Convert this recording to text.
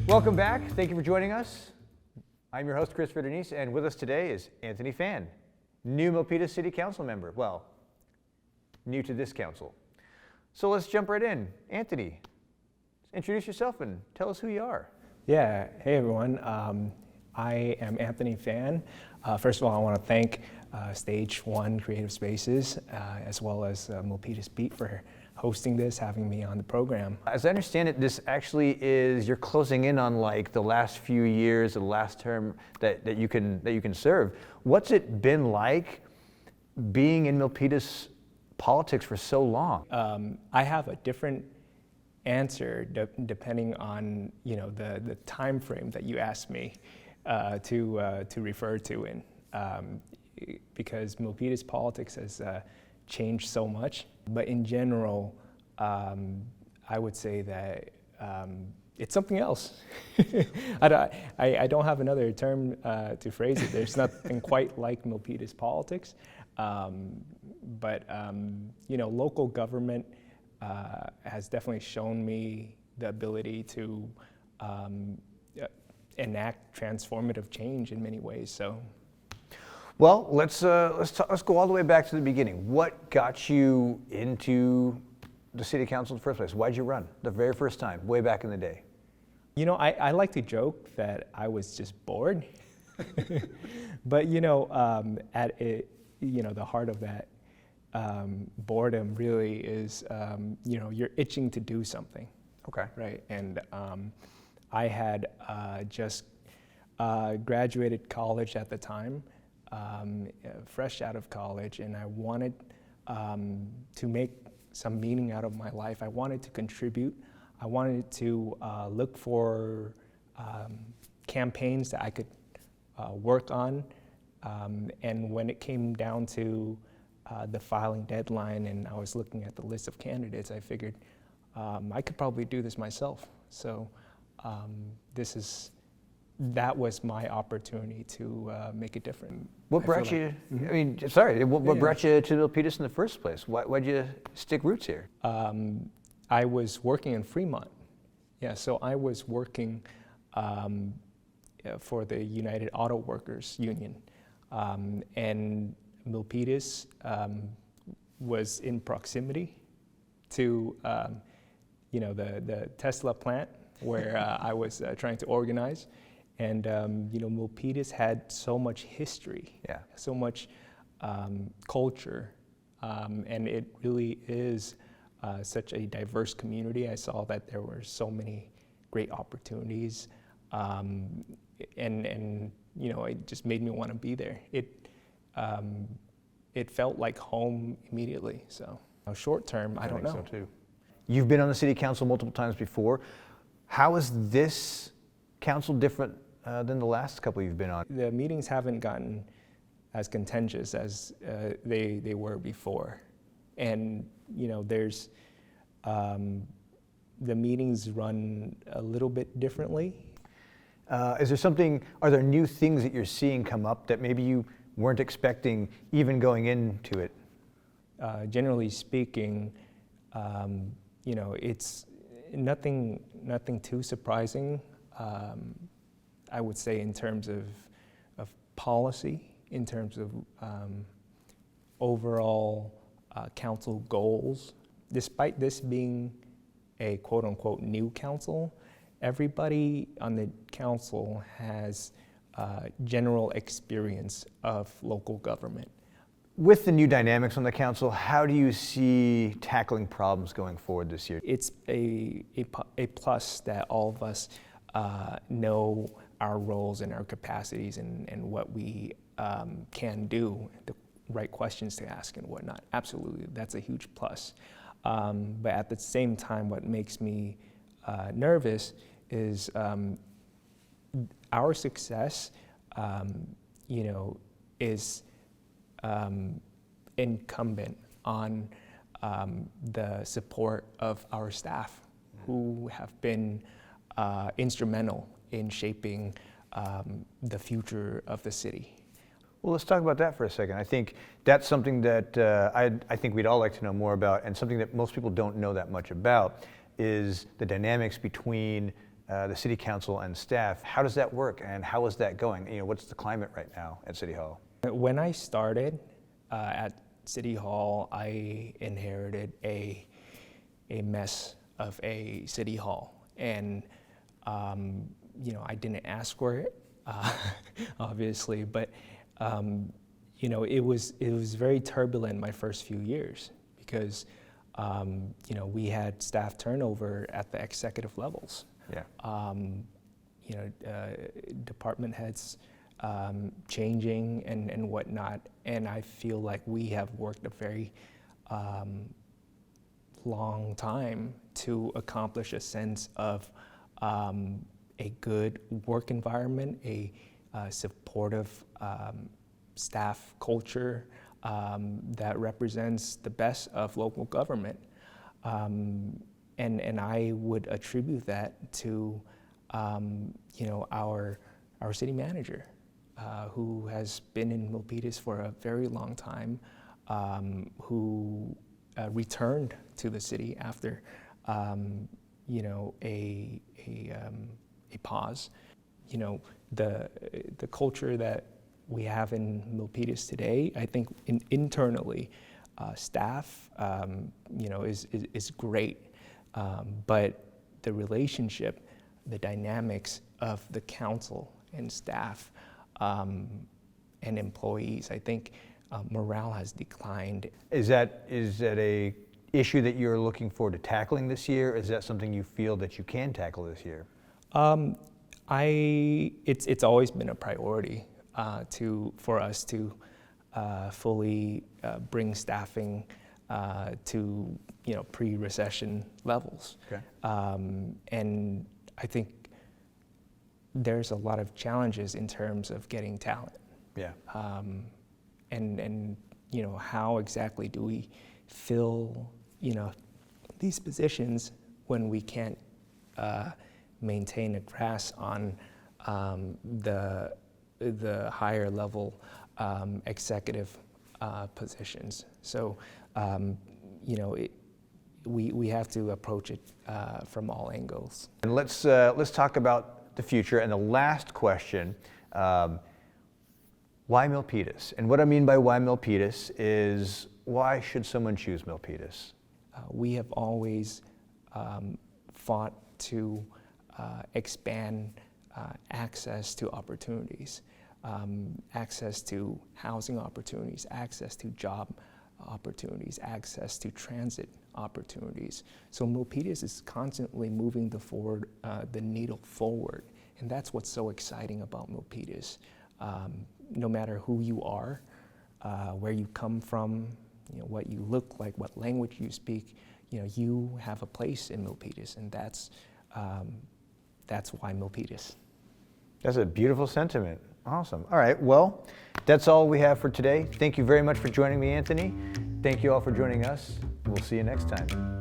Welcome back. Thank you for joining us. I'm your host, Chris Denise, and with us today is Anthony Phan, new Milpitas City Council member. Well, new to this council. So let's jump right in. Anthony, introduce yourself and tell us who you are. Yeah, hey everyone. I am Anthony Phan. First of all, I want to thank Stage 1 Creative Spaces, as well as Milpitas Beat for hosting this, having me on the program. As I understand it, this actually is, you're closing in on like the last few years, the last term that you can serve. What's it been like being in Milpitas politics for so long? I have a different answer depending on the time frame that you asked me to refer to in, because Milpitas politics has changed so much. But in general, I would say that it's something else. I don't have another term to phrase it. There's nothing quite like Milpitas politics. But local government has definitely shown me the ability to enact transformative change in many ways. So, well, let's go all the way back to the beginning. What got you into the city council in the first place? Why'd you run the very first time, way back in the day? I like to joke that I was just bored, but at it, the heart of that boredom really is, you're itching to do something. Okay. Right. And I had just graduated college at the time, fresh out of college, and I wanted to make some meaning out of my life. I wanted to contribute. I wanted to look for campaigns that I could work on. And when it came down to the filing deadline and I was looking at the list of candidates, I figured I could probably do this myself. So that was my opportunity to make a difference. What brought you, what brought you to Milpitas in the first place? Why'd you stick roots here? I was working in Fremont. Yeah, so I was working for the United Auto Workers Union. And Milpitas was in proximity to the Tesla plant where I was trying to organize. And Milpitas had so much history, so much culture, and it really is such a diverse community. I saw that there were so many great opportunities, and it just made me want to be there. It felt like home immediately. So short term, I don't know. So too. You've been on the city council multiple times before. How is this council different than the last couple you've been on? The meetings haven't gotten as contentious as they were before. And there's the meetings run a little bit differently. Are there new things that you're seeing come up that maybe you weren't expecting even going into it? Generally speaking, it's nothing too surprising. I would say in terms of policy, in terms of overall council goals. Despite this being a quote-unquote new council, everybody on the council has general experience of local government. With the new dynamics on the council, how do you see tackling problems going forward this year? It's a plus that all of us know our roles and our capacities and what we can do, the right questions to ask and whatnot. Absolutely, that's a huge plus. But at the same time, what makes me nervous is our success, is incumbent on the support of our staff, who have been instrumental in shaping the future of the city. Well, let's talk about that for a second. I think that's something that I think we'd all like to know more about, and something that most people don't know that much about is the dynamics between the city council and staff. How does that work, and how is that going? What's the climate right now at City Hall? When I started at City Hall, I inherited a mess of a City Hall, and I didn't ask for it, obviously, but it was very turbulent my first few years because we had staff turnover at the executive levels. Yeah. Department heads changing and whatnot, and I feel like we have worked a very long time to accomplish a sense of a good work environment, a supportive staff culture that represents the best of local government. And I would attribute that to our city manager, who has been in Milpitas for a very long time, who returned to the city after a pause. The culture that we have in Milpitas today, I think internally, staff is great, but the relationship, the dynamics of the council and staff and employees, I think morale has declined. Is that a issue that you're looking forward to tackling this year? Is that something you feel that you can tackle this year? It's always been a priority for us to fully bring staffing to pre-recession levels. Okay. And I think there's a lot of challenges in terms of getting talent. Yeah. And how exactly do we fill these positions when we can't maintain a grasp on the higher level executive positions? So we have to approach it from all angles. And let's talk about the future. And the last question, why Milpitas? And what I mean by why Milpitas is, why should someone choose Milpitas? We have always fought to expand access to opportunities, access to housing opportunities, access to job opportunities, access to transit opportunities. So Milpitas is constantly moving the needle forward, and that's what's so exciting about Milpitas. No matter who you are, where you come from, what you look like, what language you speak, you have a place in Milpitas, and that's why Milpitas. That's a beautiful sentiment. Awesome. All right, well, that's all we have for today. Thank you very much for joining me, Anthony. Thank you all for joining us. We'll see you next time.